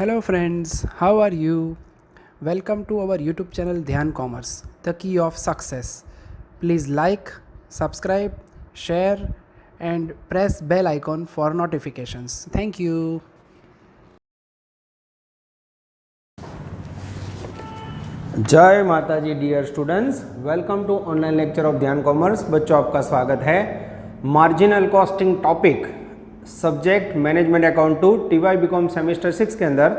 Hello friends, how are you? Welcome to our YouTube channel Dhyan Commerce, the key of success. Please like, subscribe, share and press bell icon for notifications. Thank you. जय माता जी dear students, welcome to online lecture of Dhyan commerce. बच्चों आपका स्वागत है। Marginal costing topic subject management account 2 TY BCom semester 6 के अंदर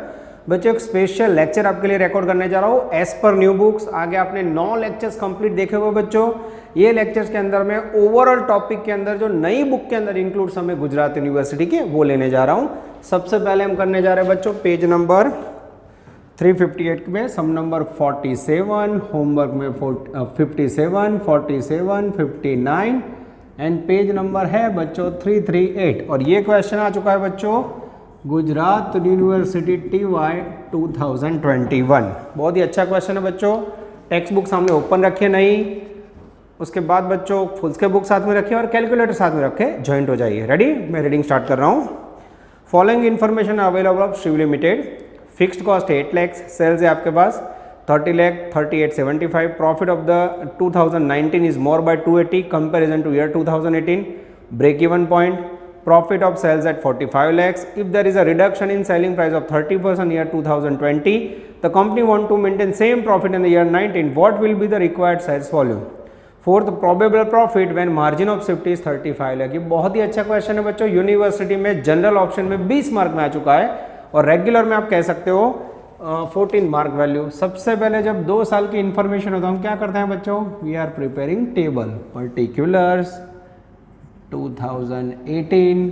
बच्चों एक स्पेशल लेक्चर आपके लिए रिकॉर्ड करने जा रहा हूँ एज पर न्यू बुक्स। आगे आपने 9 लेक्चर्स कंप्लीट देखे हुए बच्चों। ये लेक्चर्स के अंदर मैं ओवरऑल टॉपिक के अंदर जो नई बुक के अंदर इंक्लूड हमें गुजरात यूनिवर्सिटी के वो लेने जा रहा हूँ। सबसे पहले हम करने जा रहे हैं बच्चों पेज नंबर 358 में सम नंबर 47, होमवर्क में 57, 47, 59 एंड पेज नंबर है बच्चों 338। और ये क्वेश्चन आ चुका है बच्चों गुजरात यूनिवर्सिटी TY 2021। बहुत ही अच्छा क्वेश्चन है बच्चों। टेक्स्ट बुक सामने ओपन रखिए नहीं, उसके बाद बच्चों फुल स्केप बुक साथ में रखिए और कैलकुलेटर साथ में रखे ज्वाइंट हो जाइए। रेडी, मैं रीडिंग स्टार्ट कर रहा हूँ। Following information available of Shiv limited. Fixed cost 8 lakh, sales है आपके पास 30 lakh 3875। Profit of the 2019 is more by 280 comparison to year 2018। Break even point, profit of sales at 45 lakhs. If there is a reduction in selling price of 30% year 2020, the company want to maintain same profit in the year 19. What will be the required sales volume? Fourth, probable profit when margin of safety is 35 lakh. ये बहुत ही अच्छा question है बच्चों। University में general option में 20 mark में आ चुका है और रेगुलर में आप कह सकते हो 14 मार्क वैल्यू। सबसे पहले जब 2 साल की इंफॉर्मेशन होता है हम क्या करते हैं बच्चों, we are preparing table particulars 2018,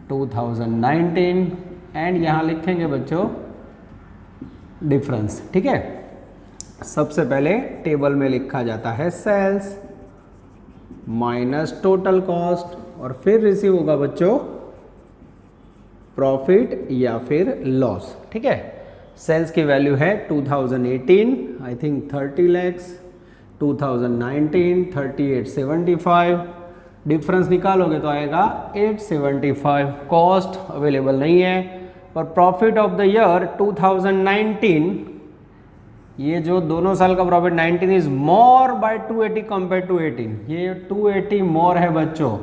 2019 and यहाँ लिखेंगे बच्चों डिफरेंस। ठीक है, सबसे पहले टेबल में लिखा जाता है सेल्स माइनस टोटल कॉस्ट और फिर रिसीव होगा बच्चों प्रॉफिट या फिर लॉस। ठीक है, सेल्स की वैल्यू है 2018 आई थिंक 30 lakhs, 2019 3875। डिफरेंस निकालोगे तो आएगा 875। कॉस्ट अवेलेबल नहीं है और प्रॉफिट ऑफ द ईयर 2019, ये जो दोनों साल का profit 19 is more by 280 compare to 18। ये 280 मोर है बच्चों।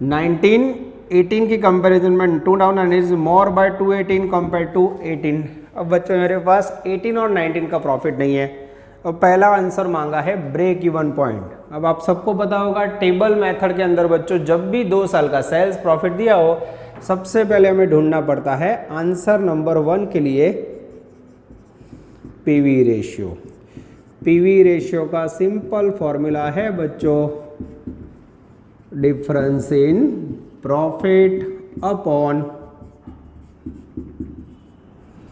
19 18 की कंपैरिजन में 2000 is more by 218 compare to 18। अब बच्चों मेरे पास 18 और 19 का प्रॉफिट नहीं है और पहला आंसर मांगा है ब्रेक इवन पॉइंट। अब आप सबको पता होगा टेबल मेथड के अंदर बच्चों जब भी 2 साल का सेल्स प्रॉफिट दिया हो सबसे पहले हमें ढूंढना पड़ता है आंसर नंबर 1 के लिए पीवी रेशियो। पीवी रेशियो का सिंपल फॉर्मूला है बच्चों difference in profit upon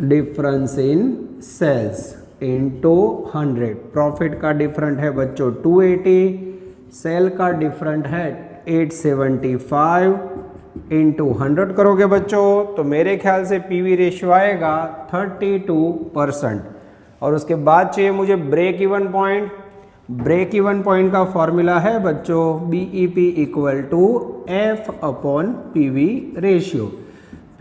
difference in sales into 100। Profit का डिफरेंट है बच्चों 280, सेल का डिफरेंट है 875 इंटू 100 करोगे बच्चों तो मेरे ख्याल से पीवी रेशियो आएगा 32%। और उसके बाद चाहिए मुझे break even point. Break even point का फॉर्मूला है बच्चों BEP equal to F upon PV ratio.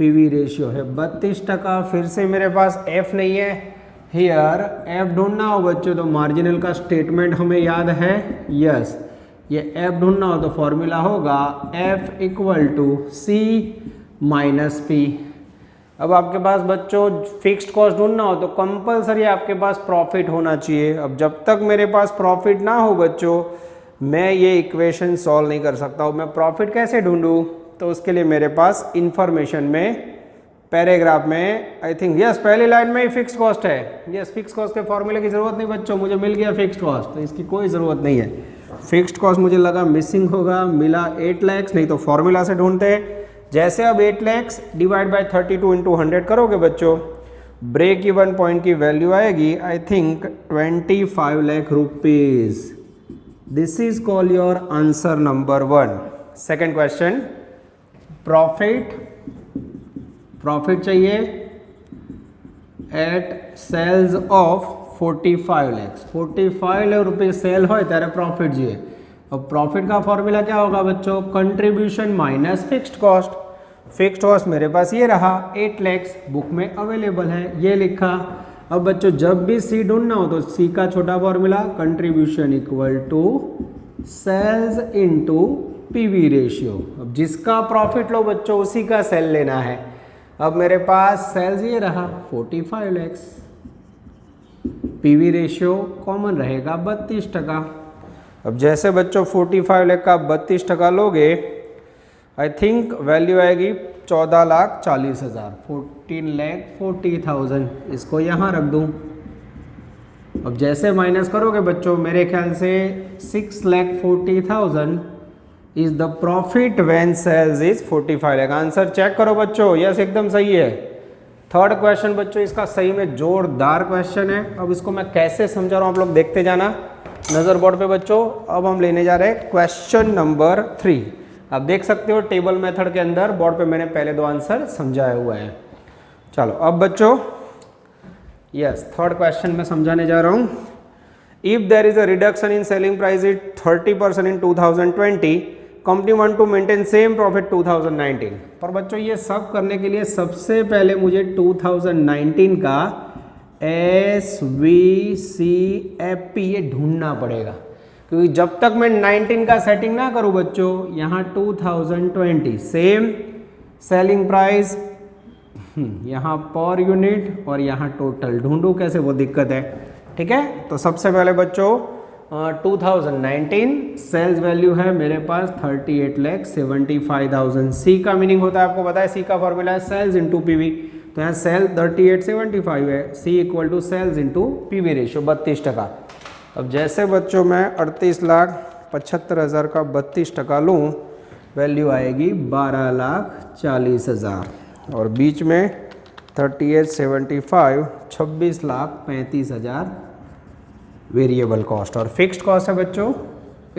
PV ratio है 32%। फिर से मेरे पास F नहीं है, हियर F ढूंढना हो बच्चों तो मार्जिनल का स्टेटमेंट हमें याद है। यस, ये F ढूंढना हो तो फॉर्मूला होगा F equal to C minus P। अब आपके पास बच्चों फिक्स्ड कॉस्ट ढूंढना हो तो कंपलसरी आपके पास प्रॉफिट होना चाहिए। अब जब तक मेरे पास प्रॉफिट ना हो बच्चों मैं ये इक्वेशन सॉल्व नहीं कर सकता हूँ। मैं प्रॉफिट कैसे ढूंढूं, तो उसके लिए मेरे पास इंफॉर्मेशन में पैराग्राफ में आई थिंक यस पहली लाइन में ही फिक्स्ड कॉस्ट है। यस, फिक्स्ड कॉस्ट के फॉर्मूले की ज़रूरत नहीं बच्चों, मुझे मिल गया फिक्स्ड कॉस्ट तो इसकी कोई ज़रूरत नहीं है। फिक्स्ड कॉस्ट मुझे लगा मिसिंग होगा, मिला 8 lakhs, नहीं तो फॉर्मूला से ढूंढते। जैसे अब 8 lakhs डिवाइड बाय 32 इंटू 100 करोगे बच्चों ब्रेक इवन पॉइंट की वैल्यू आएगी I think 25 lakh rupees. This is call your answer number 1। Second question, profit चाहिए at sales of 45 lakhs। 45 lakh रुपये सेल हो तेरे प्रॉफिट चाहिए। अब प्रॉफिट का फॉर्मूला क्या होगा बच्चों, contribution minus fixed cost. Fixed cost मेरे पास ये रहा 8 lakhs, बुक में अवेलेबल है, ये लिखा। अब बच्चों जब भी सी ढूंढना हो तो सी का छोटा formula contribution equal to sales into PV ratio. अब जिसका प्रॉफिट लो बच्चों उसी का सेल लेना है। अब मेरे पास सेल्स ये रहा 45 lakhs, पीवी रेशियो कॉमन रहेगा 32%। अब जैसे बच्चों 45 लाख का 32% लोगे, आई थिंक वैल्यू आएगी 14,40,000, 14,40,000। इसको यहाँ रख दूँ। अब जैसे माइनस करोगे बच्चों मेरे ख्याल से 6,40,000 is the profit when sales is 45 lakh. Answer check करो बच्चों, यस एकदम सही है। थर्ड क्वेश्चन बच्चों इसका सही में जोरदार क्वेश्चन है। अब इसको मैं कैसे समझा रहा हूँ आप लोग देखते जाना नजर बोर्ड पे बच्चों। अब हम लेने जा रहे हैं क्वेश्चन नंबर 3। आप देख सकते हो टेबल मेथड के अंदर बोर्ड पे मैंने पहले 2 आंसर समझाए हुए हैं। चलो अब बच्चों यस थर्ड क्वेश्चन में समझाने जा रहा हूँ। If there is a reduction in selling price it 30% in 2020, company want to maintain same profit 2019। पर बच्चों ये सब करने के लिए सबसे पहले मुझे 2019 का SVCFP ये ढूंढना पड़ेगा, क्योंकि जब तक मैं 19 का सेटिंग ना करूं बच्चों, यहाँ 2020 सेम सेलिंग प्राइस, यहाँ पर यूनिट और यहाँ टोटल ढूंढूं कैसे, वो दिक्कत है। ठीक है, तो सबसे पहले बच्चों 2019 सेल्स वैल्यू है मेरे पास 38,75,000। सी का मीनिंग होता है आपको पता है, सी का फॉर्मूला है सेल्स इंटू पीवी। तो यहाँ सेल 38,75 है, C equal to sales into PV ratio 32%। अब जैसे बच्चों मैं 38,75,000 का 32% लूँ, वैल्यू आएगी 12,40,000 और बीच में 38,75 26,35,000 वेरिएबल कॉस्ट और फिक्स्ड कॉस्ट है बच्चों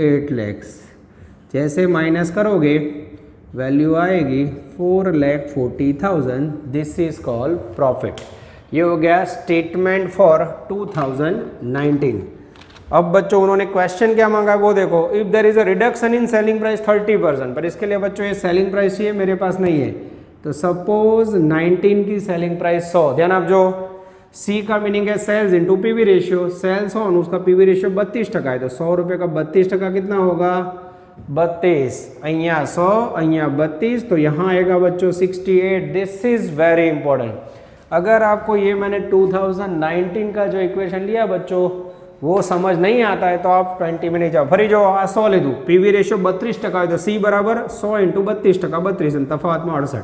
8 lakhs। जैसे माइनस करोगे वैल्यू आएगी 4,40,000। This is called profit. ये हो गया स्टेटमेंट फॉर 2019। अब बच्चों उन्होंने क्वेश्चन क्या मांगा वो देखो। If there is a reduction in selling price 30%, पर इसके लिए बच्चों ये सेलिंग प्राइस चाहिए, मेरे पास नहीं है। तो सपोज 19 की सेलिंग प्राइस 100, ध्यान आप जो सी का मीनिंग है sales into PV ratio, sales on उसका पीवी रेशियो 32% है, तो 100 रुपये का 32% कितना होगा 32, અહીંયા 100 અહીંયા 32, तो यहाँ आएगा बच्चों 68। This is very important. अगर आपको ये मैंने 2019 का जो इक्वेशन लिया बच्चों वो समझ नहीं आता है तो आप 20 में नहीं जाओ, फरी जाओ 100 ले दूँ, पीवी रेशियो 32% है तो सी बराबर 100 इंटू 32%, 32 तफावत में 68।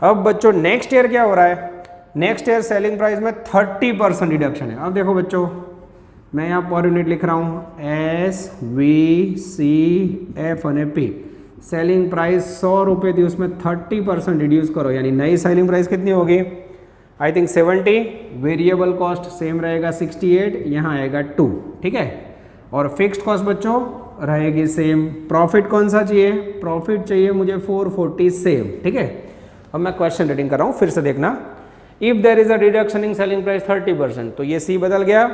अब बच्चों नेक्स्ट ईयर क्या हो रहा है, नेक्स्ट ईयर सेलिंग प्राइस में 30% रिडक्शन है। अब देखो बच्चों मैं यहाँ पर यूनिट लिख रहा हूँ SVCF और P। सेलिंग प्राइस 100 रुपये थी, उसमें 30% रिड्यूस करो, यानी नई सेलिंग प्राइस कितनी होगी I think 70। Variable cost same रहेगा 68, यहाँ आएगा 2। ठीक है, और फिक्स्ड कॉस्ट बच्चों रहेगी सेम। प्रॉफिट कौन सा चाहिए, प्रॉफिट चाहिए मुझे 440 सेम। ठीक है, अब मैं क्वेश्चन रीडिंग कर रहा हूँ फिर से देखना। If there is a reduction in selling price 30%, तो ये सी बदल गया।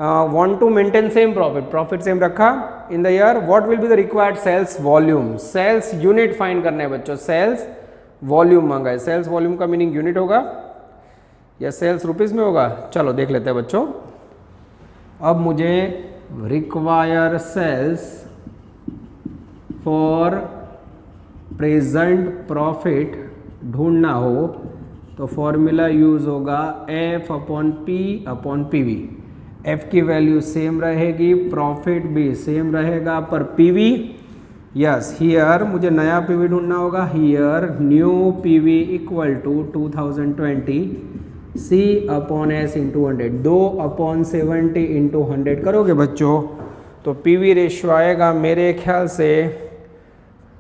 Want to maintain same profit, profit same रखा in the year. What will be the required sales volume, sales unit find करना है बच्चों, सेल्स वॉल्यूम मांगा है। सेल्स वॉल्यूम का मीनिंग यूनिट होगा या सेल्स रुपीज में होगा, चलो देख लेते हैं बच्चों। अब मुझे require sales for present profit ढूंढना हो तो फॉर्मूला यूज होगा F/P/PV। F की वैल्यू सेम रहेगी, प्रॉफिट भी सेम रहेगा, पर PV यस हियर मुझे नया PV ढूंढना होगा। Here new PV equal to 2020 C/S into 100, 2/70 into 100 करोगे बच्चों तो PV रेशियो आएगा मेरे ख्याल से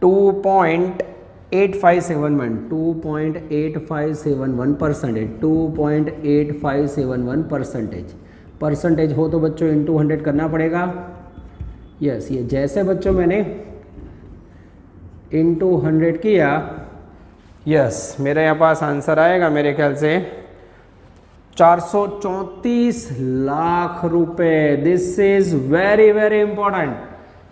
2.8571, 2.8571%, 2.8571%। परसेंटेज हो तो बच्चों इंटू 100 करना पड़ेगा। यस ये जैसे बच्चों मैंने इंटू 100 किया, यस मेरे यहाँ पास आंसर आएगा मेरे ख्याल से 434 लाख रुपए। This is very very important.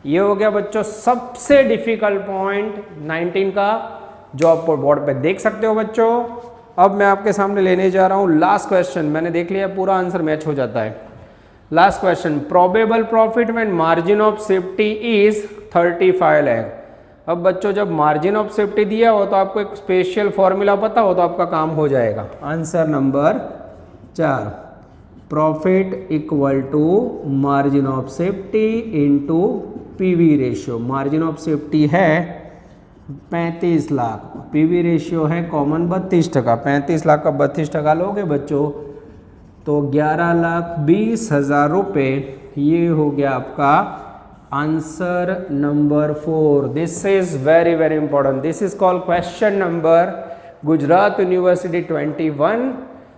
ये हो गया बच्चों सबसे डिफिकल्ट पॉइंट 19 का। जो आप बोर्ड पे देख सकते हो बच्चों। अब मैं आपके सामने लेने जा रहा हूँ लास्ट क्वेश्चन। मैंने देख लिया पूरा आंसर मैच हो जाता है। Last question, probable profit when margin of safety is 35 lakh. अब बच्चों जब मार्जिन ऑफ सेफ्टी दिया हो तो आपको एक स्पेशल फॉर्मूला पता हो तो आपका काम हो जाएगा। Answer number 4, profit equal to margin of safety into PV ratio. Margin of safety है 35 लाख, पीवी रेशियो है कॉमन 32%। 35 लाख का 32% लोगे बच्चों तो 11,20,000 रुपये। ये हो गया आपका answer number 4। This is very very important. This is called question number Gujarat university 21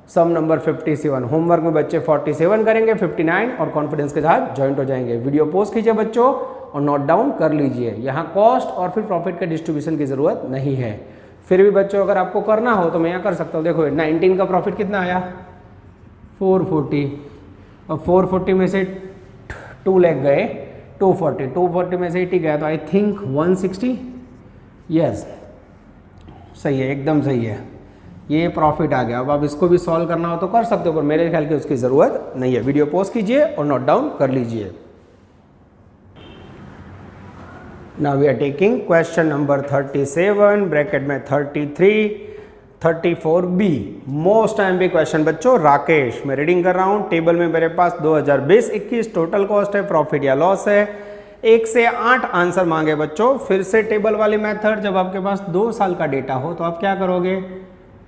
sum number 57। Homework में बच्चे 47 करेंगे, 59 और कॉन्फिडेंस के साथ ज्वाइंट हो जाएंगे। वीडियो पोस्ट कीजिए बच्चों और नोट डाउन कर लीजिए। यहाँ कॉस्ट और फिर प्रॉफिट के डिस्ट्रीब्यूशन की ज़रूरत नहीं है। फिर भी बच्चों अगर आपको करना हो तो मैं यहाँ कर सकता हूँ। देखो 19 का प्रॉफिट कितना आया 440 और 440 में से 2 लाख गए 240 में से 80 गया तो आई थिंक 160। यस सही है, एकदम सही है, ये प्रॉफिट आ गया। अब आप इसको भी सॉल्व करना हो तो कर सकते हो पर मेरे ख्याल की उसकी ज़रूरत नहीं है। वीडियो पॉज कीजिए और नोट डाउन कर लीजिए। Now we are taking question number 37 bracket में 33 34B मोस्ट टाइम भी क्वेश्चन बच्चों। राकेश, मैं रीडिंग कर रहा हूँ। टेबल में मेरे पास 2020-21 टोटल कॉस्ट है, प्रॉफिट या लॉस है। 1 से 8 आंसर मांगे बच्चों। फिर से टेबल वाली मेथड, जब आपके पास 2 साल का डेटा हो तो आप क्या करोगे,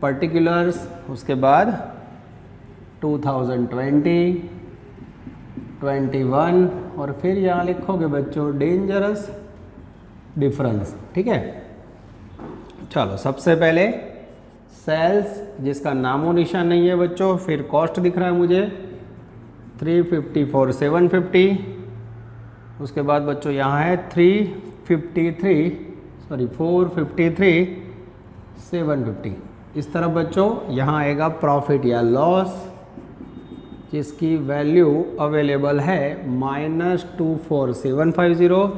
पर्टिकुलर्स, उसके बाद 2020, 21 और फिर यहाँ लिखोगे बच्चों डेंजरस डिफरेंस। ठीक है, चलो सबसे पहले सेल्स जिसका नामो निशान नहीं है बच्चों, फिर कॉस्ट दिख रहा है मुझे 354 750, उसके बाद बच्चों यहाँ है 453 750। इस तरफ बच्चों यहाँ आएगा प्रॉफिट या लॉस जिसकी वैल्यू अवेलेबल है -24750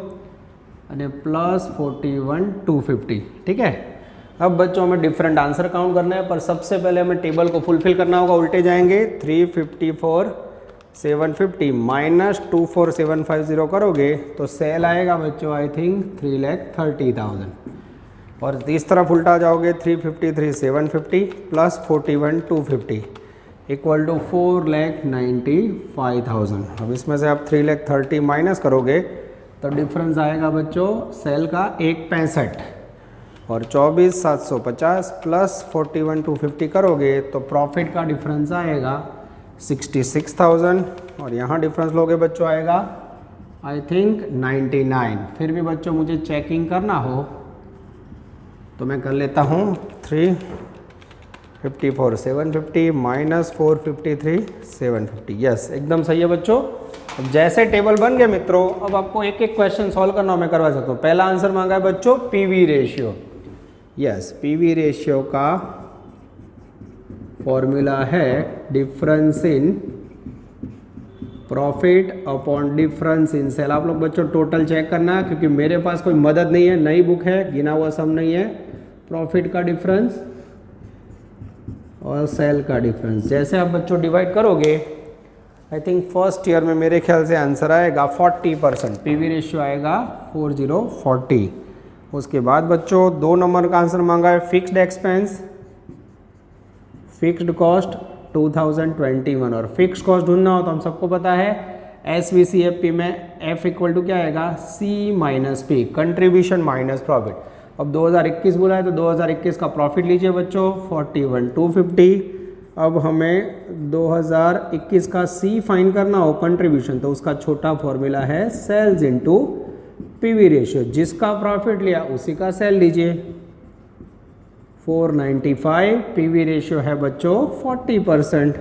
અને +41,250। ठीक है, अब बच्चों हमें डिफरेंट आंसर काउंट करना है पर सबसे पहले हमें टेबल को फुलफिल करना होगा। उल्टे जाएंगे 354 750 -24750 करोगे तो सेल आएगा बच्चों आई थिंक 3,30,000 और इस तरफ उल्टा जाओगे 353 750 +41,250 इक्वल टू 4,95,000। अब इसमें से आप 3,30,000 माइनस करोगे तो डिफरेंस आएगा बच्चों सेल का 1,65 और 24,750 +41,250 करोगे तो प्रॉफिट का डिफरेंस आएगा 66,000 और यहाँ डिफरेंस लोगे बच्चों आएगा आई थिंक 99। फिर भी बच्चों मुझे चेकिंग करना हो तो मैं कर लेता हूँ 354 750 -453 750। यस एकदम सही है बच्चों। अब जैसे टेबल बन गए मित्रों, अब आपको एक एक क्वेश्चन सॉल्व करना हो मैं करवा सकता हूँ। पहला आंसर मांगा है बच्चों PV ratio. Yes, PV ratio का फॉर्मूला है difference in profit upon difference in sale. आप लोग बच्चों टोटल चेक करना क्योंकि मेरे पास कोई मदद नहीं है, नई बुक है, गिना हुआ सम नहीं है। प्रॉफिट का डिफरेंस और सेल का डिफरेंस जैसे आप बच्चों डिवाइड करोगे आई थिंक फर्स्ट ईयर में मेरे ख्याल से आंसर आएगा 40%। पीवी रेशियो आएगा 4040। उसके बाद बच्चों 2 नंबर का आंसर मांगा है फिक्स्ड एक्सपेंस, फिक्स्ड कॉस्ट 2021 और फिक्स कॉस्ट ढूंढना हो तो हम सबको पता है SVCFP में F इक्वल टू क्या आएगा C - P, contribution minus profit. अब 2021 बोला है तो 2021 का प्रॉफिट लीजिए बच्चों 41,250। अब हमें 2021 का C फाइन करना हो कंट्रीब्यूशन तो उसका छोटा फॉर्मूला है सेल्स इनटू पीवी रेशियो। जिसका प्रॉफिट लिया उसी का सेल लीजिए 495। पीवी रेशियो है बच्चों 40%।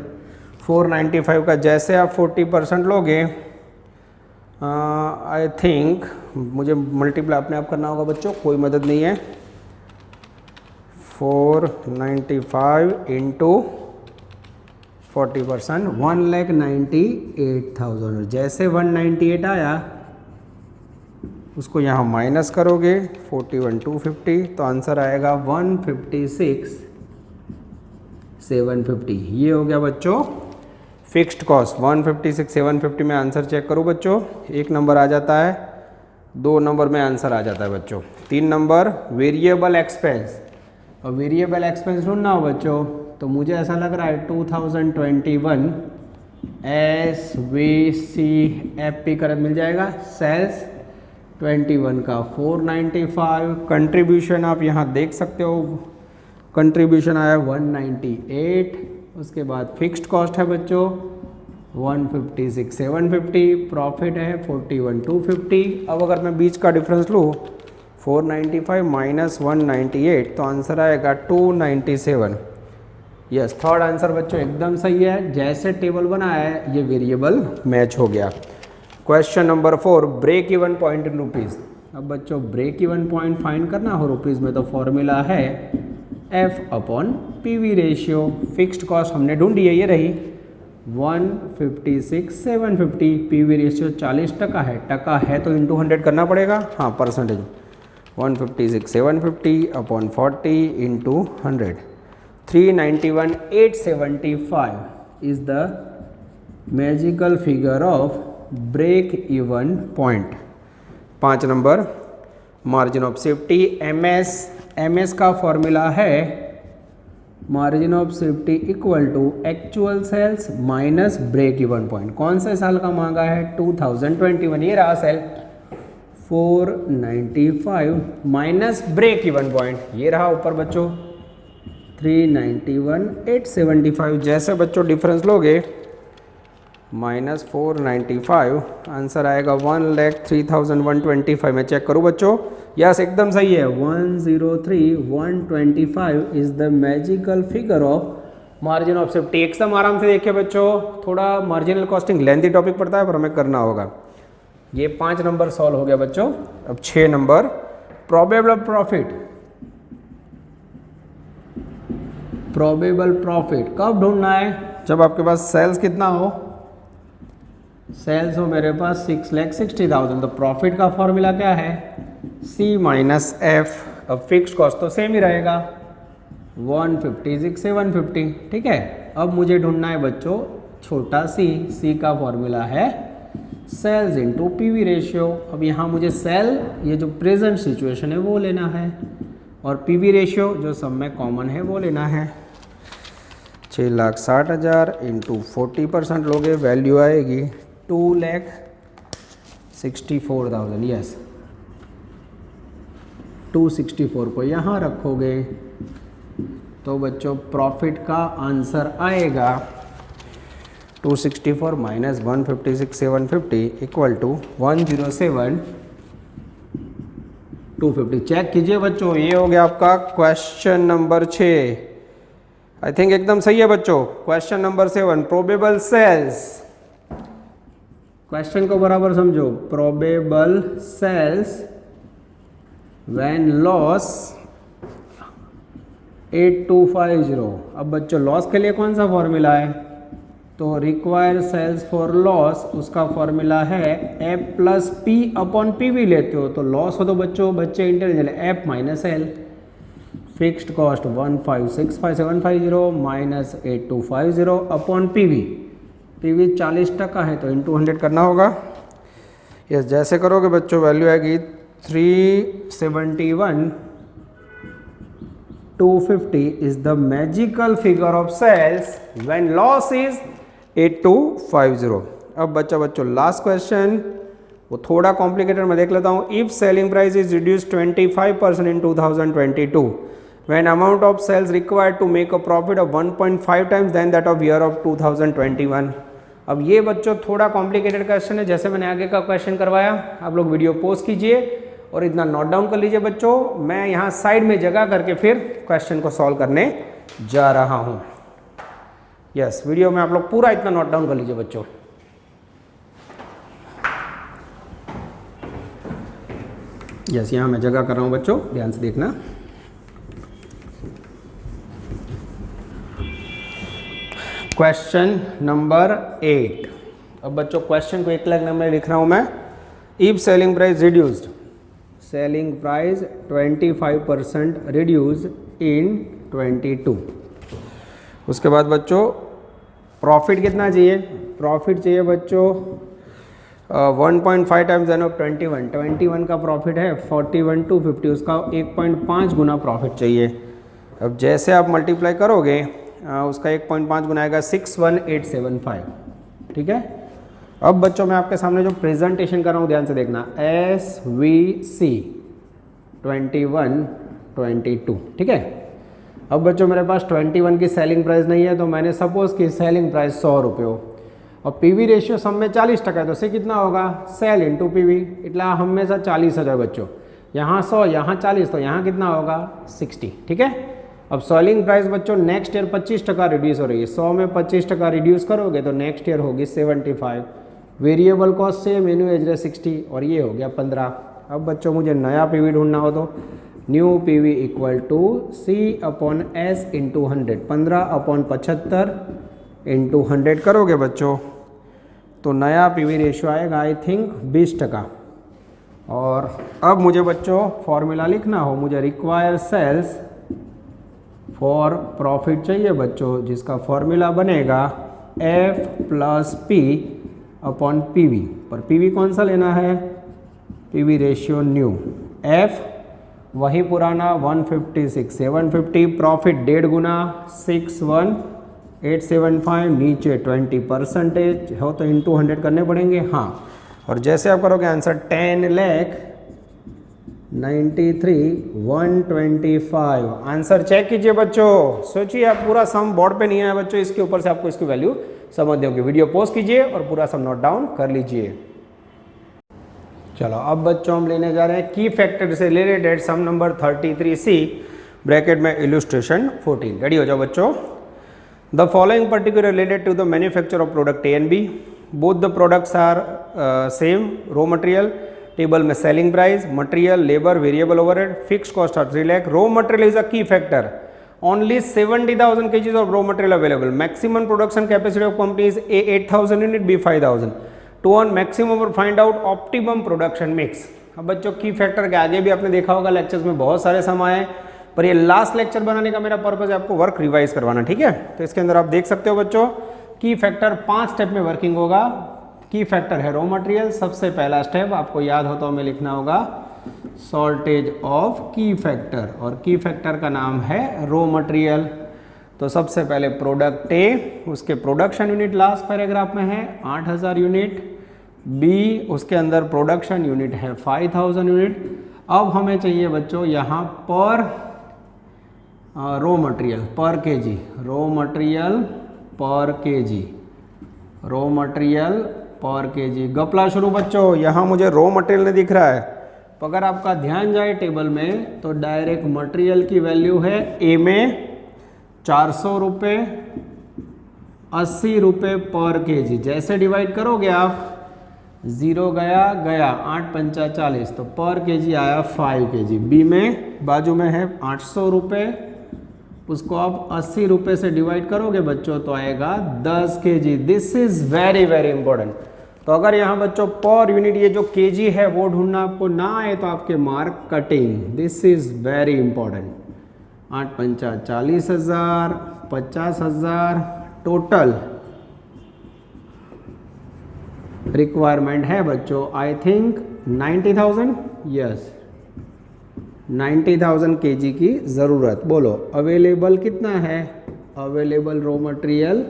495 का जैसे आप 40% लोगे आई थिंक मुझे मल्टीप्लाई अपने आप करना होगा बच्चों, कोई मदद नहीं है। 495 इंटू 40% 1,98,000। जैसे 198 आया उसको यहाँ माइनस करोगे 41 250 तो आंसर आएगा 156 750। ये हो गया बच्चों फिक्स्ड कॉस्ट। 156 750 में आंसर चेक करो बच्चों, 1 नंबर आ जाता है, 2 नंबर में आंसर आ जाता है बच्चों। 3 नंबर वेरिएबल एक्सपेंस। और वेरिएबल एक्सपेंस ढूंढना हो बच्चों तो मुझे ऐसा लग रहा है 2021 SVCFP करंट मिल जाएगा। सेल्स 21 का 495, कंट्रीब्यूशन आप यहाँ देख सकते हो, कंट्रीब्यूशन आया 198। उसके बाद फिक्स्ड कॉस्ट है बच्चों 156 750, प्रॉफिट है 41 250। अब अगर मैं बीच का डिफरेंस लूँ 495 माइनस 198 तो आंसर आएगा 297। यस, थर्ड आंसर बच्चों एकदम सही है, जैसे टेबल बना है ये वेरिएबल मैच हो गया। Question number 4, break even point in rupees. अब बच्चों ब्रेक इवन पॉइंट फाइंड करना हो रुपीज़ में तो फॉर्मूला है F/PV रेशियो। फिक्स्ड कॉस्ट हमने ढूंढी है, ये रही 156 750। PV रेशियो 40% है, टका है तो इंटू 100 करना पड़ेगा, हाँ percentage. 156 750 upon 40 into 100, 391 875 is the magical figure of break even point. 5 number margin of safety MS का फॉर्मूला है margin of safety equal to actual sales minus break even point. कौन से साल का मांगा है 2021, ये रहा sale 495 minus break even point, ये रहा ऊपर बच्चों 391 875। जैसे बच्चों डिफरेंस लोगे माइनस 495 आंसर आएगा 1,03,125। मैं चेक करूँ बच्चों, यस एकदम सही है, 103,125 is the magical figure of margin of safety. एकदम आराम से देखिए बच्चों, थोड़ा मार्जिनल कॉस्टिंग लेंथी टॉपिक पड़ता है पर हमें करना होगा। ये 5 नंबर सॉल्व हो गया बच्चों। अब 6 number probable profit. Probable profit कब ढूंढना है, जब आपके पास सेल्स कितना हो, सेल्स हो मेरे पास 6,60,000 तो प्रॉफिट का फॉर्मूला क्या है C माइनस F। अब फिक्स्ड कॉस्ट तो सेम ही रहेगा 156 750, ठीक है। अब मुझे ढूंढना है बच्चों छोटा c का फॉर्मूला है सेल्स इंटू PV रेशियो। अब यहाँ मुझे सेल ये जो प्रेजेंट सिचुएशन है वो लेना है और PV रेशियो जो सब में कॉमन है वो लेना है। 6,60,000 इंटू 40% लोगे वैल्यू आएगी 2,64,000। यस 264 को यहाँ रखोगे तो बच्चों प्रॉफिट का आंसर आएगा 264 माइनस 156 750 इक्वल टू 107 250। चेक कीजिए बच्चों, ये हो गया आपका क्वेश्चन नंबर 6। आई थिंक एकदम सही है बच्चों। Question number 7, probable sales. Question को बराबर समझो, प्रोबेबल सेल्स व्हेन लॉस 8250। अब बच्चों लॉस के लिए कौन सा फॉर्मूला है, तो रिक्वायर सेल्स फॉर लॉस उसका फॉर्मूला है F plus P upon PV लेते हो तो लॉस हो तो बच्चे intelligent F minus L। Fixed cost 1565750 minus 8250 upon PV 40% है तो इंटू 100 करना होगा। यस जैसे करोगे बच्चों वैल्यू आएगी 371 250 is the magical figure of sales when loss is 8250। अब बच्चों लास्ट क्वेश्चन वो थोड़ा कॉम्प्लिकेटेड मैं देख लेता हूँ। If selling price is reduce 25% in 2022 when amount of sales required to make a profit of 1.5 times than that of year of 2021। अब ये बच्चों थोड़ा कॉम्प्लिकेटेड क्वेश्चन है, जैसे मैंने आगे का क्वेश्चन करवाया आप लोग वीडियो पॉज कीजिए और इतना नोट डाउन कर लीजिए बच्चों। मैं यहाँ साइड में जगह करके फिर क्वेश्चन को सॉल्व करने जा रहा हूँ। यस वीडियो में आप लोग पूरा इतना नोट डाउन कर लीजिए बच्चों। यस यहाँ मैं जगह कर रहा हूँ बच्चों, ध्यान से देखना। Question number 8। अब बच्चों क्वेश्चन को एक लाइन में लिख रहा हूँ मैं। If selling price reduced selling price 25% reduce in 22। उसके बाद बच्चों प्रॉफिट कितना चाहिए? प्रॉफिट चाहिए बच्चों 1.5 टाइम्स एन ऑफ 21 का प्रॉफिट है 41 to 50, उसका 1.5 गुना प्रॉफिट चाहिए। अब जैसे आप मल्टीप्लाई करोगे उसका 1.5 गुना आएगा 61875। ठीक है। अब बच्चों मैं आपके सामने जो प्रेजेंटेशन कर रहा हूँ ध्यान से देखना, SVC 21-22। ठीक है। अब बच्चों मेरे पास 21 की सेलिंग प्राइस नहीं है, तो मैंने सपोज की सेलिंग प्राइस 100 रुपये हो और पीवी रेशियो सब में 40% है, तो से कितना होगा? सेल इंटू पीवी, इतना हमेशा 40,000 बच्चों, यहाँ 100 यहाँ 40, तो यहाँ कितना होगा? 60। ठीक है। अब सेलिंग प्राइस बच्चों नेक्स्ट ईयर 25% रिड्यूस हो रही है, 100 में 25% रिड्यूस करोगे तो नेक्स्ट ईयर होगी 75। वेरिएबल कॉस्ट सेम, एनु एज 60 और ये हो गया 15। अब बच्चों मुझे नया पीवी ढूंढना हो तो new PV equal to C/S into 100, 15/75 into 100 करोगे बच्चों तो नया पीवी रेशियो आएगा आई थिंक 20%। और अब मुझे बच्चों फॉर्मूला लिखना हो, मुझे रिक्वायर सेल्स फॉर प्रॉफिट चाहिए बच्चों, जिसका फॉर्मूला बनेगा F+P/PV। पर PV कौन सा लेना है? PV ratio new. F वही पुराना 156, 750, प्रॉफिट 1.5 गुना 61875, नीचे 20% हो तो इंटू 100 करने पड़ेंगे। हाँ, और जैसे आप करोगे आंसर 10,93,125। आंसर चेक कीजिए बच्चों, सोचिए आप, पूरा सम बोर्ड पे नहीं आया बच्चों, इसके ऊपर से आपको इसकी वैल्यू समझ होगी। वीडियो पॉज कीजिए और पूरा सम नोट डाउन कर लीजिए। चलो अब बच्चों हम लेने जा रहे हैं की फैक्टर से related some number 33C bracket में इलस्ट्रेशन 14। रेडी हो जाओ बच्चों। The following particular related to the manufacture of product A and B, both the products are same. Raw material table में selling price, material, labour, variable overhead, fix cost are 3 lakh. Raw material is a key factor, only 70,000 kgs of raw material available. Maximum production capacity of company is A 8,000 unit, B 5,000. To earn maximum or find out optimum production mix. अब बच्चों की factor के आगे भी आपने देखा होगा lectures में बहुत सारे सम आए, पर ये लास्ट लेक्चर बनाने का मेरा पर्पज है आपको वर्क रिवाइज करवाना। ठीक है। तो इसके अंदर आप देख सकते हो बच्चों की फैक्टर 5 स्टेप में वर्किंग होगा। की फैक्टर है रॉ मटेरियल, सबसे पहला स्टेप आपको याद हो तो हमें लिखना होगा शॉर्टेज ऑफ की फैक्टर, और की फैक्टर का नाम है रॉ मटेरियल। तो सबसे पहले प्रोडक्ट ए, उसके प्रोडक्शन यूनिट लास्ट पैराग्राफ में है 8,000 यूनिट। बी उसके अंदर प्रोडक्शन यूनिट है 5,000 यूनिट। अब हमें चाहिए बच्चों यहाँ पर रॉ मटेरियल पर केजी, रॉ मटेरियल पर केजी, रॉ मटेरियल पर केजी। गपला शुरू बच्चों, यहाँ मुझे रॉ मटेरियल नहीं दिख रहा है, तो अगर आपका ध्यान जाए टेबल में तो डायरेक्ट मटेरियल की वैल्यू है ए में 400 रुपये, 80 रुपये पर केजी। जैसे डिवाइड करोगे आप, 0 गया 8 पंचा 40, तो पर केजी आया 5 केजी। बी में बाजू में है 800 रुपये, उसको आप 80 रुपये से डिवाइड करोगे बच्चों तो आएगा 10 KG. This is very very important. तो अगर यहाँ बच्चों पर यूनिट ये जो केजी है वो ढूंढना आपको ना आए तो आपके mark cutting. This is very important. 8 पंचा 40,000, 50,000 टोटल रिक्वायरमेंट है बच्चों आई थिंक 90,000। यस, 90,000 केजी की ज़रूरत। बोलो अवेलेबल कितना है? अवेलेबल रॉ मटेरियल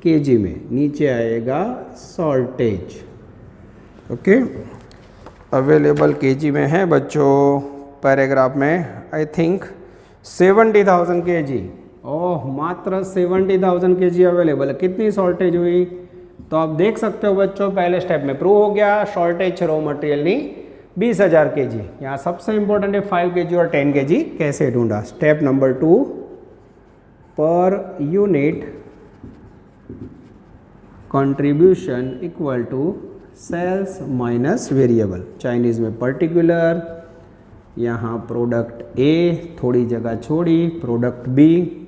केजी में, नीचे आएगा शॉर्टेज। ओके, अवेलेबल केजी में है बच्चों पैराग्राफ में आई थिंक 70,000 केजी। ओह, मात्र 70,000 केजी अवेलेबल है। कितनी शॉर्टेज हुई? तो आप देख सकते हो बच्चों पहले स्टेप में प्रूव हो गया, शॉर्टेज रॉ मटेरियल नहीं 20,000 केजी। यहाँ सबसे इंपॉर्टेंट है 5 केजी और 10 केजी कैसे ढूंढा। Step number 2, per unit contribution equal to sales minus variable. चाइनीज में पर्टिकुलर, यहाँ प्रोडक्ट ए, थोड़ी जगह छोड़ी प्रोडक्ट बी।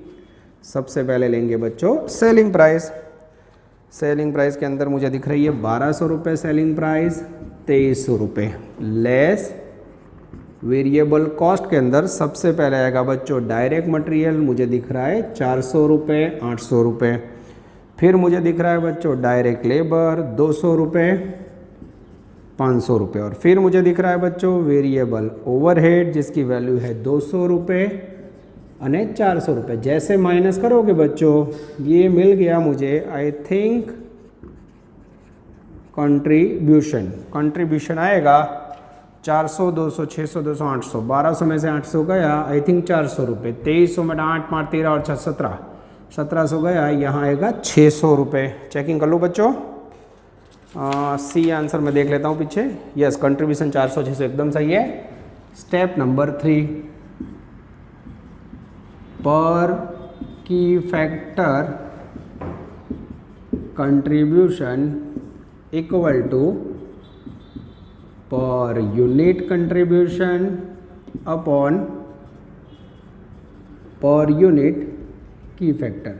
सबसे पहले लेंगे बच्चों सेलिंग प्राइस। सेलिंग प्राइस के अंदर मुझे दिख रही है 1200 रुपये सेलिंग प्राइस, 2300 रुपये लेस वेरिएबल कॉस्ट के अंदर सबसे पहले आएगा बच्चों डायरेक्ट मटेरियल, मुझे दिख रहा है 400 रुपये, 800 रुपये। फिर मुझे दिख रहा है बच्चों डायरेक्ट लेबर 200 रुपये, 500 रुपये। और फिर मुझे दिख रहा है बच्चों वेरिएबल ओवरहेड जिसकी वैल्यू है 200 रुपये और 400 रुपये। जैसे माइनस करोगे बच्चों ये मिल गया मुझे आई थिंक कंट्रीब्यूशन आएगा 400, 200, 600, 200, 800, 1200 में से 800 गया आई थिंक 400 रुपये। 2300 में 8, 5, 13 और 6, 17, 1700 गया, यहाँ आएगा 600 रुपये। चेकिंग कर लो बच्चों। सी आंसर मैं देख लेता हूँ पीछे। यस, कंट्रीब्यूशन 400, 600 एकदम सही है। Step number 3, per key factor contribution equal to per unit contribution upon per unit key factor.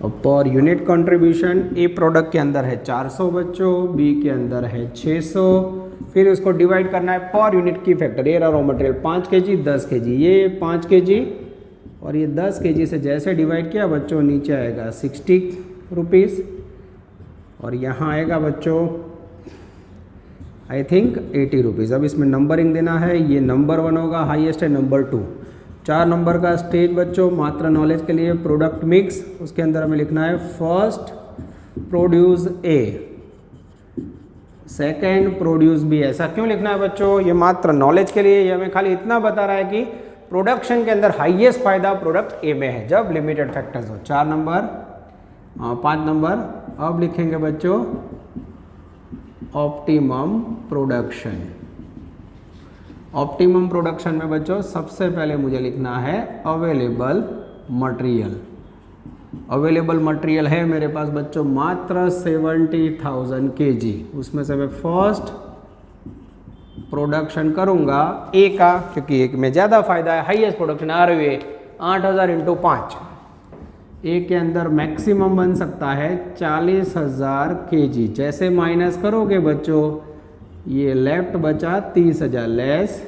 और पर यूनिट कंट्रीब्यूशन ए प्रोडक्ट के अंदर है 400 बच्चों, बी के अंदर है 600। फिर उसको डिवाइड करना है पर यूनिट की फैक्टर। ये रहा रॉ मटेरियल 5 kg, 10 kg, ये 5 kg और ये 10 kg से जैसे डिवाइड किया बच्चों नीचे आएगा 60 रुपीज़ और यहाँ आएगा बच्चों आई थिंक 80 रुपीज़। अब इसमें नंबरिंग देना है। ये नंबर 1 होगा, हाईएस्ट है नंबर 2। 4 नंबर का स्टेज बच्चों मात्र नॉलेज के लिए प्रोडक्ट मिक्स, उसके अंदर हमें लिखना है first produce A, second produce B. ऐसा क्यों लिखना है बच्चों? ये मात्र नॉलेज के लिए। ये हमें खाली इतना बता रहा है कि प्रोडक्शन के अंदर हाईएस्ट फायदा प्रोडक्ट ए में है जब लिमिटेड फैक्टर्स हो। 4 नंबर, 5 नंबर। अब लिखेंगे बच्चों ऑप्टिमम प्रोडक्शन। ऑप्टिमम प्रोडक्शन में बच्चों सबसे पहले मुझे लिखना है अवेलेबल मटेरियल। अवेलेबल मटेरियल है मेरे पास बच्चों मात्र 70,000 kg। उसमें से मैं फर्स्ट प्रोडक्शन करूंगा ए का, क्योंकि एक में ज़्यादा फायदा है, हाईएस्ट प्रोडक्शन आ रही है 8000 × 5। ए के अंदर मैक्सिमम बन सकता है 40,000 kg। जैसे माइनस करोगे बच्चों ये लेफ्ट बचा 30,000 लेस।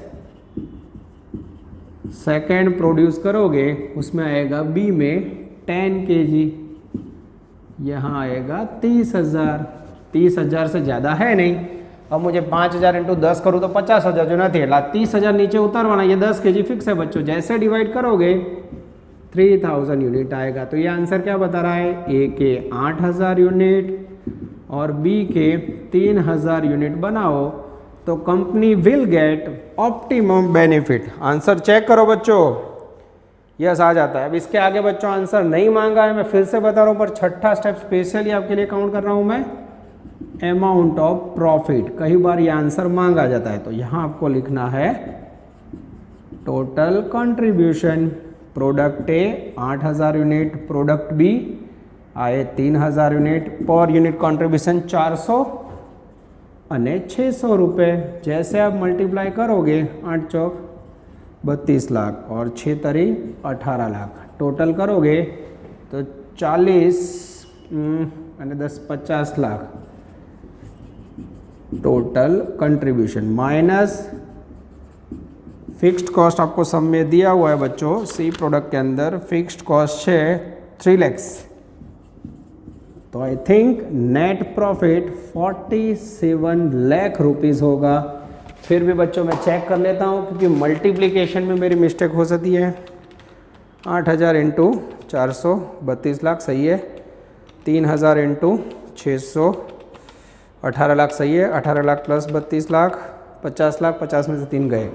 सेकेंड प्रोड्यूस करोगे उसमें आएगा बी में 10 kg, यहाँ आएगा 30,000। 30,000 से ज़्यादा है नहीं। अब मुझे 5,000 × 10 करूँ तो 50,000 जो ना थे, 30,000 नीचे उतारवाना। ये 10 kg फिक्स है बच्चों। जैसे डिवाइड करोगे 3000 यूनिट आएगा। तो ये आंसर क्या बता रहा है? ए के 8000 यूनिट और बी के 3000 यूनिट बनाओ तो company will get optimum benefit. Answer check करो बच्चों, यस आ जाता है। अब इसके आगे बच्चों आंसर नहीं मांगा है, मैं फिर से बता रहा हूँ, पर छठा स्टेप स्पेशली आपके लिए काउंट कर रहा हूँ मैं। अमाउंट ऑफ प्रॉफिट, कई बार ये आंसर मांगा जाता है, तो यहाँ आपको लिखना है total contribution. Product A 8000 unit, product B आए 3000 यूनिट, पर यूनिट कंट्रीब्यूशन 400 અને 600 रुपये। जैसे आप मल्टीप्लाई करोगे 8 चौक 32 लाख और 6 तरी 18 लाख, टोटल करोगे तो 40 અને 10 50 lakh total contribution minus fixed cost आपको सब में दिया हुआ है बच्चों। सी प्रोडक्ट के अंदर फिक्स्ड कॉस्ट है 3 लाख, तो I think net profit 47 lakh rupees होगा। फिर भी बच्चों मैं चेक कर लेता हूँ क्योंकि मल्टीप्लिकेशन में मेरी मिस्टेक हो सकती है। 8000 × 400 32 लाख सही है, 3000 × 600 18 लाख सही है, 18 लाख प्लस 32 लाख 50 लाख, 50 में से 3 गए।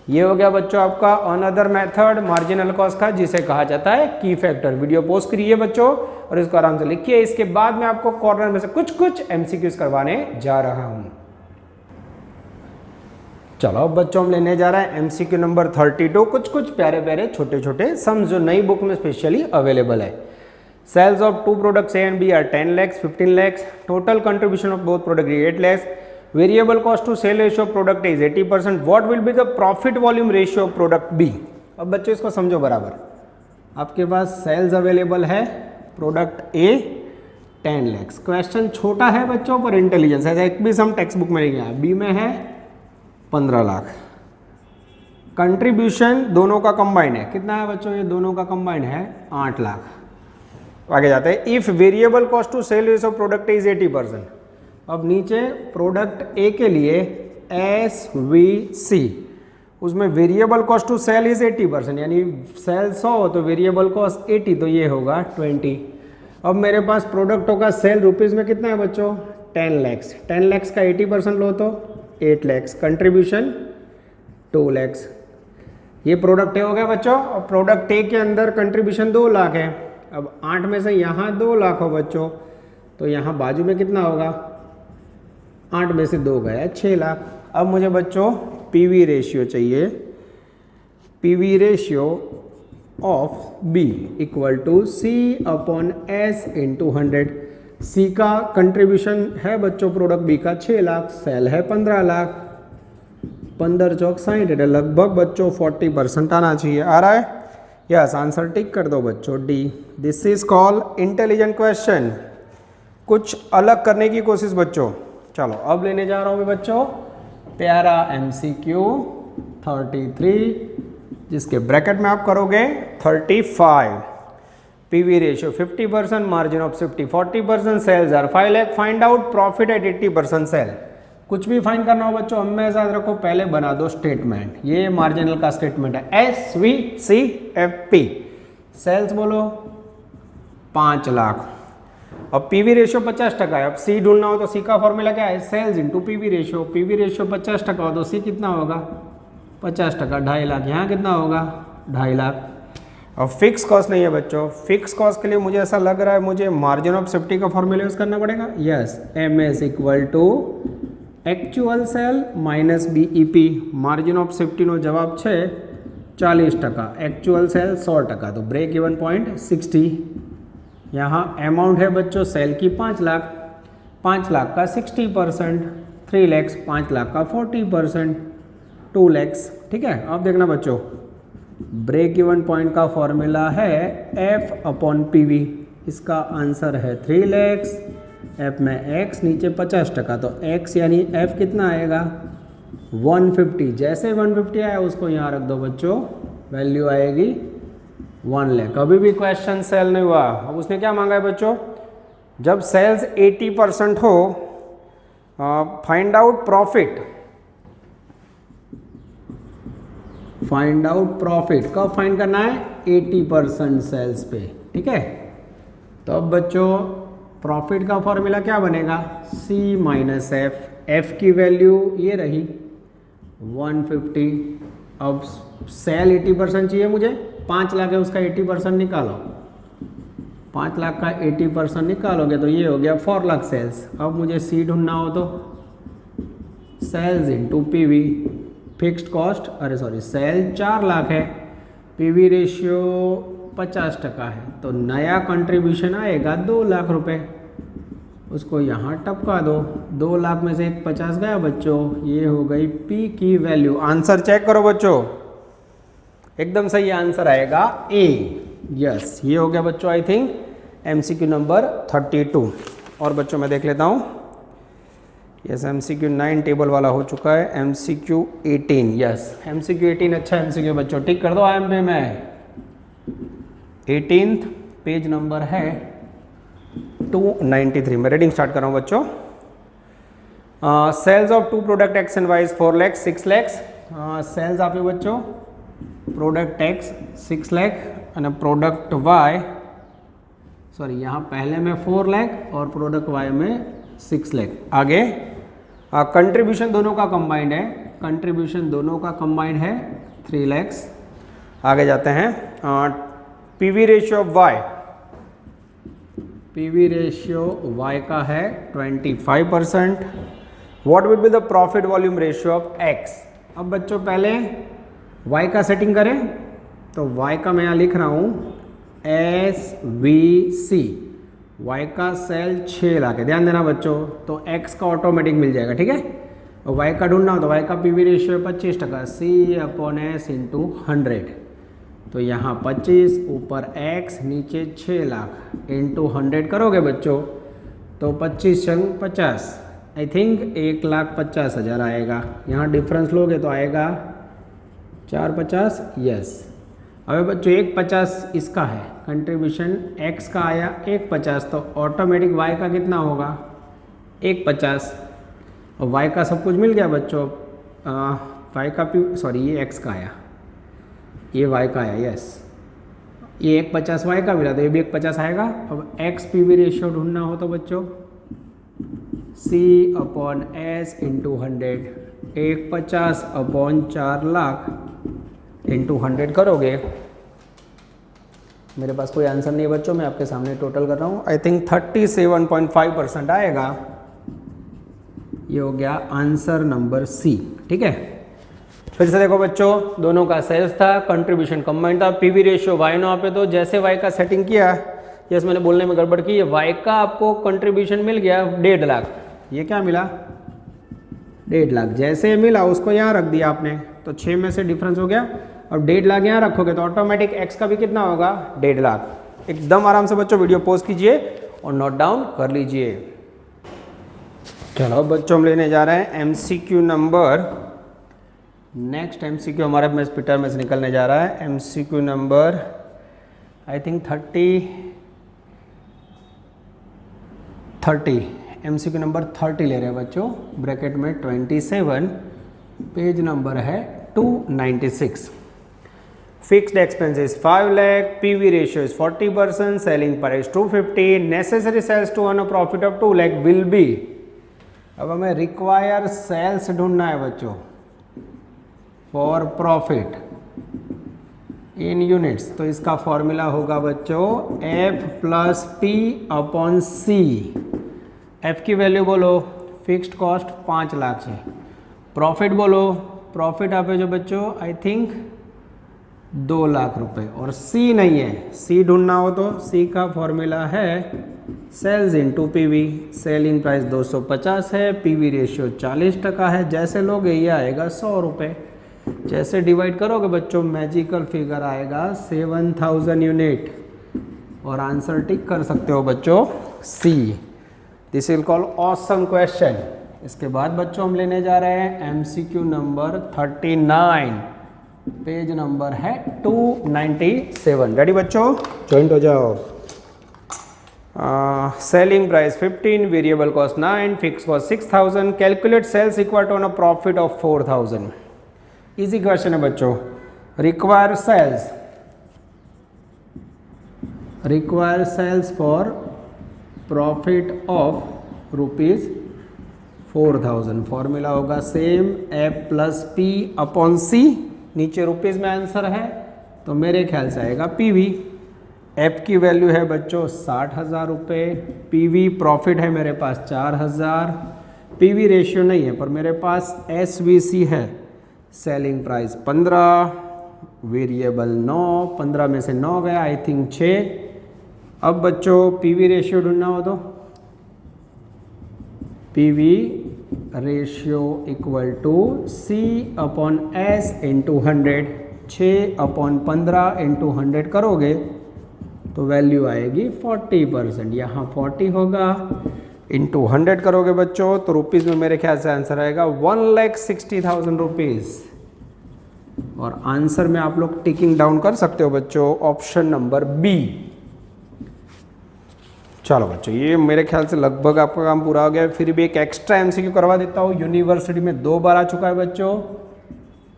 ये हो गया बच्चों आपका अनदर मेथड मार्जिनल कॉस्ट का, जिसे कहा जाता है की फैक्टर। वीडियो पोस्ट करिए बच्चों और इसको आराम से लिखिए। इसके बाद मैं आपको कॉर्नर में से कुछ एमसीक्यूज करवाने जा रहा हूं। चलो अब बच्चों हम लेने जा रहे हैं एमसीक्यू नंबर 32। कुछ प्यारे प्यारे छोटे छोटे सम्स जो नई बुक में स्पेशली अवेलेबल है। Sales of 2 products A and B are 10 lakhs, 15 lakhs. Total contribution of both products is 8 lakhs. Variable cost to sale ratio of product A is 80%. What will be the profit volume ratio of product B? अब बच्चों इसको समझो बराबर। आपके पास sales available है product ए 10 lakhs। Question छोटा है बच्चों पर इंटेलिजेंस है, एक भी सम टेक्स्ट बुक में नहीं गया। बी में है 15 लाख। कंट्रीब्यूशन दोनों का कंबाइंड है, कितना है बच्चों, ये दोनों का कंबाइंड है 8 लाख। आगे जाते हैं, if variable cost to sale ratio product is 80%। अब नीचे प्रोडक्ट ए के लिए SVC, उसमें variable cost to sale is 80%, यानी सेल 100 तो वेरिएबल कॉस्ट 80, तो ये होगा 20। अब मेरे पास प्रोडक्टों का सेल रुपीज़ में कितना है बच्चों, 10 लैक्स। 10 लैक्स का 80% लो तो 8 लैक्स, कंट्रीब्यूशन 2 लैक्स। ये प्रोडक्ट ए हो गया बच्चों, और प्रोडक्ट ए के अंदर कंट्रीब्यूशन 2 लाख है। अब 8 में से यहाँ 2 लाख हो बच्चों, तो यहाँ बाजू में कितना होगा, 8 में से 2 गया 6 लाख। अब मुझे बच्चों पीवी रेशियो चाहिए, PV ratio of B equal to C/S into 100। C का कंट्रीब्यूशन है बच्चों प्रोडक्ट बी का 6 लाख, सेल है 15 लाख, 15 चौक 60, लगभग बच्चों 40% आना चाहिए। आ रहा है, यस, आंसर टिक कर दो बच्चों D. This is called intelligent question, कुछ अलग करने की कोशिश बच्चों। चलो अब लेने जा रहा हूँ मैं बच्चों प्यारा MCQ 33, जिसके ब्रैकेट में आप करोगे 35। PV ratio 50%, margin of safety 40%, sales are 5 lakh, find out profit at 80% sale. कुछ भी फाइंड करना हो बच्चों, हमेशा याद रखो पहले बना दो स्टेटमेंट। ये मार्जिनल का स्टेटमेंट है SVCFP। सेल्स बोलो 5 लाख, अब पीवी रेशियो 50% है। अब सी ढूंढना हो तो सी का फॉर्मूला क्या है, sales into PV ratio. PV ratio 50% हो तो सी कितना होगा, 50%, 2.5 लाख। यहाँ कितना होगा, 2.5 लाख। अब फिक्स कॉस्ट नहीं है बच्चों, फिक्स कॉस्ट के लिए मुझे ऐसा लग रहा है मुझे मार्जिन ऑफ सेफ्टी का फॉर्मूला यूज करना पड़ेगा। Yes, MS equal to actual sale minus BEP। Margin of safety नो जवाब है 40%, एक्चुअल सेल 100%, तो ब्रेक इवन पॉइंट 60। यहाँ अमाउंट है बच्चों सेल की 5 लाख, 5 लाख का 60%, 3 लैक्स, 5 लाख का 40%, 2 लैक्स। ठीक है, अब देखना बच्चों, ब्रेक इवन पॉइंट का फॉर्मूला है F/PV। इसका आंसर है 3 लैक्स, F में X नीचे 50%, तो X यानी F कितना आएगा, 150। जैसे 150 आया उसको यहाँ रख दो बच्चों, वैल्यू आएगी 1 लाख। अभी भी क्वेश्चन सेल नहीं हुआ। अब उसने क्या मांगा है बच्चों, जब सेल्स 80% हो, find out profit. Find out profit कब फाइंड करना है, 80% सेल्स पे। ठीक है, तो अब बच्चों प्रॉफिट का फॉर्मूला क्या बनेगा, C-F। F की वैल्यू ये रही 150। अब सेल 80% चाहिए मुझे, 5 लाख है उसका 80% निकालो, 5 लाख का 80% निकालोगे तो ये हो गया 4 लाख सेल्स। अब मुझे सी ढूंढना हो तो sales into PV, fixed cost, अरे सॉरी, सेल 4 लाख है, पीवी रेशियो 50% है, तो नया कंट्रीब्यूशन आएगा 2 लाख रुपए। उसको यहाँ टपका दो, 2 लाख में से 50 गया बच्चों, ये हो गई पी की वैल्यू। आंसर चेक करो बच्चों, एकदम सही आंसर आएगा ए। यस, ये हो गया बच्चों आई थिंक MCQ नंबर 32। और बच्चों मैं देख लेता हूँ, यस MCQ 9 टेबल वाला हो चुका है, MCQ 18। यस MCQ 18 अच्छा MCQ बच्चों, टिक कर दो IMP में। 18th पेज नंबर है 293। मैं रीडिंग स्टार्ट कर रहा हूँ बच्चों। Sales of 2 product X and Y 4 lakhs 6 lakhs. Sales आप बच्चों प्रोडक्ट X 6 लाख और प्रोडक्ट Y, सॉरी यहाँ पहले में 4 लाख और प्रोडक्ट Y में 6 लाख। आगे कंट्रीब्यूशन दोनों का कंबाइंड है, कंट्रीब्यूशन दोनों का कंबाइंड है 3 लैक्स। आगे जाते हैं, PV ratio of Y, PV ratio Y का है 25%। What will be the profit volume ratio of X। अब बच्चों पहले Y का सेटिंग करें, तो Y का मैं यहाँ लिख रहा हूँ SVC। Y का सेल 6 लाख है, ध्यान देना बच्चों, तो X का ऑटोमेटिक मिल जाएगा। ठीक है, और Y का ढूंढना हो तो Y का पीवी रेशियो 25%, C/S इंटू 100, तो यहाँ 25 ऊपर X नीचे 6 लाख इंटू 100 करोगे बच्चों, तो 25 × 50 आई थिंक 1,50,000 आएगा। यहाँ डिफरेंस लोगे तो आएगा 450, यस। अबे बच्चों 150 इसका है, कंट्रीब्यूशन एक्स का आया 150, तो ऑटोमेटिक वाई का कितना होगा 150, और वाई का सब कुछ मिल गया बच्चों। वाई का सॉरी ये एक्स का आया, ये वाई का आया, यस। ये 150 वाई का मिला तो ये भी 150 आएगा। अब एक्स पी वी रेशियो ढूंढना हो तो बच्चों C/S इंटू 100, 150/4 लाख इंटू 100 करोगे। मेरे पास कोई आंसर नहीं है बच्चों, मैं आपके सामने टोटल कर रहा हूँ। आई थिंक 37.5% आएगा। ये हो गया आंसर नंबर सी, ठीक है। फिर से देखो बच्चों, दोनों का सेल्स था, कंट्रीब्यूशन कंबाइंड था, पीवी रेशियो वाई नॉ पे, तो जैसे वाई का सेटिंग किया, यस मैंने बोलने में गड़बड़ की, वाई का आपको कंट्रीब्यूशन मिल गया 1.5 लाख। ये क्या मिला 1.5 लाख, जैसे मिला उसको यहाँ रख दिया आपने, तो 6 में से डिफरेंस हो गया। अब 1.5 लाख यहाँ रखोगे तो ऑटोमेटिक एक्स का भी कितना होगा 1.5 लाख। एकदम आराम से बच्चों वीडियो पॉज कीजिए और नोट डाउन कर लीजिए। चलो बच्चों हम लेने जा रहे हैं एमसीक्यू नंबर, नेक्स्ट एमसीक्यू हमारे पीटर में से निकलने जा रहा है। MCQ number I think 30 MCQ number 30 ले रहे हैं बच्चों, ब्रैकेट में 27, पेज नंबर है 296। Fixed expenses 5 lakh, PV ratio is 40%, selling price 250, necessary sales to earn a profit of 2 lakh will be. अब हमें रिक्वायर सेल्स ढूंढना है बच्चों फॉर प्रॉफिट इन यूनिट्स, तो इसका फॉर्मूला होगा बच्चों F+P/C। एफ की वैल्यू बोलो, फिक्स्ड कॉस्ट 5 लाख है, प्रॉफिट बोलो, प्रॉफिट आप जो बच्चों आई थिंक 2 लाख रुपए, और सी नहीं है, सी ढूंढना हो तो सी का फॉर्मूला है sales into PV. Selling price 250 है, पीवी रेशियो 40% है, जैसे लोगे ये आएगा 100 रुपये। जैसे डिवाइड करोगे बच्चों मैजिकल फिगर आएगा 7000 यूनिट, और आंसर टिक कर सकते हो बच्चों see. This will call awesome question. इसके बाद बच्चों हम लेने जा रहे हैं एमसीक्यू नंबर 39, पेज नंबर है 297। रेडी बच्चों, ज्वाइंट हो जाओ। Selling price 15, variable cost 9, fix cost 6000, calculate sales equal to a profit of 4000। Easy question है बच्चों। Require sales for profit of ₹4000। Formula होगा सेम F+P/C, नीचे रुपीज़ में आंसर है तो मेरे ख्याल से आएगा पीवी। एफ की वैल्यू है बच्चों 60,000 रुपये, पीवी प्रॉफिट है मेरे पास 4000, पीवी रेशियो नहीं है पर मेरे पास एसवीसी है, सेलिंग प्राइस 15, वेरिएबल 9, 15 में से 9 गया आई थिंक 6। अब बच्चों पीवी रेशियो ढूंढना हो तो PV ratio equal to C/S into 100, 6/15 into 100 करोगे तो वैल्यू आएगी 40%। यहाँ 40 होगा, इंटू 100 करोगे बच्चों तो रुपीज़ में मेरे ख्याल से आंसर आएगा 1,60,000 रुपीज़। और आंसर में आप लोग टिकिंग डाउन कर सकते हो बच्चों, ऑप्शन नंबर बी। चलो बच्चों, ये मेरे ख्याल से लगभग आपका काम पूरा हो गया। फिर भी एक एक्स्ट्रा एमसीक्यू करवा देता हूँ, यूनिवर्सिटी में 2 बार आ चुका है बच्चों।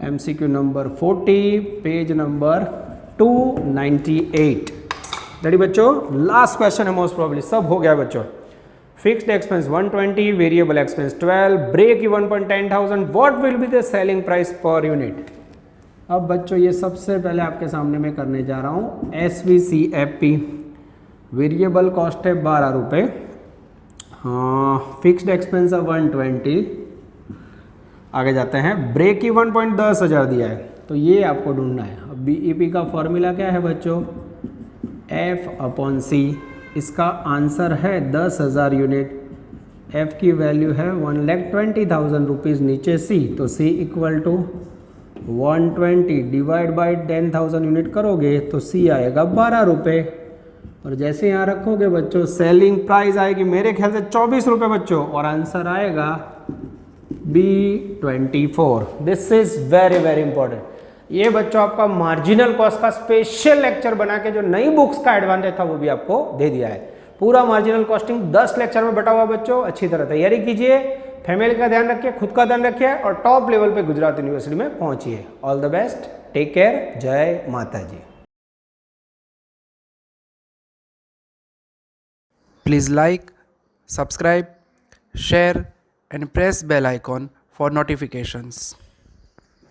MCQ number 40, page number 298। Ready बच्चों, लास्ट क्वेश्चन है मोस्ट प्रॉब्ली, सब हो गया बच्चों। Fixed expense 120, variable expense 12, break even 10,000, what will be the selling price per unit. अब बच्चों ये सबसे पहले आपके सामने मैं करने जा रहा हूँ SVCFP। वेरिएबल कॉस्ट है 12 रुपये, फिक्स्ड एक्सपेंस है 120। आगे जाते हैं, ब्रेक इवन पॉइंट 10,000 दिया है तो ये आपको ढूंढना है। अब BEP का फॉर्मूला क्या है बच्चों, F/C। इसका आंसर है 10,000 यूनिट, F की वैल्यू है 1,20,000 रुपीज़, नीचे C, तो C equal to 120 divide by 10,000 unit करोगे तो C आएगा 12 रुपये। और जैसे यहाँ रखोगे बच्चों सेलिंग प्राइस आएगी मेरे ख्याल से 24 रुपये बच्चों, और आंसर आएगा B24। This is very very important. ये बच्चों आपका मार्जिनल कॉस्ट का स्पेशल लेक्चर बना के जो नई बुक्स का एडवांटेज था वो भी आपको दे दिया है। पूरा मार्जिनल कॉस्टिंग 10 लेक्चर में बटा हुआ बच्चों, अच्छी तरह तैयारी कीजिए, फैमिली का ध्यान रखिए, खुद का ध्यान रखिए और टॉप लेवल पे गुजरात यूनिवर्सिटी में पहुंचिए। All the best, take care, जय माता जी। Please like, subscribe, share and press bell icon for notifications.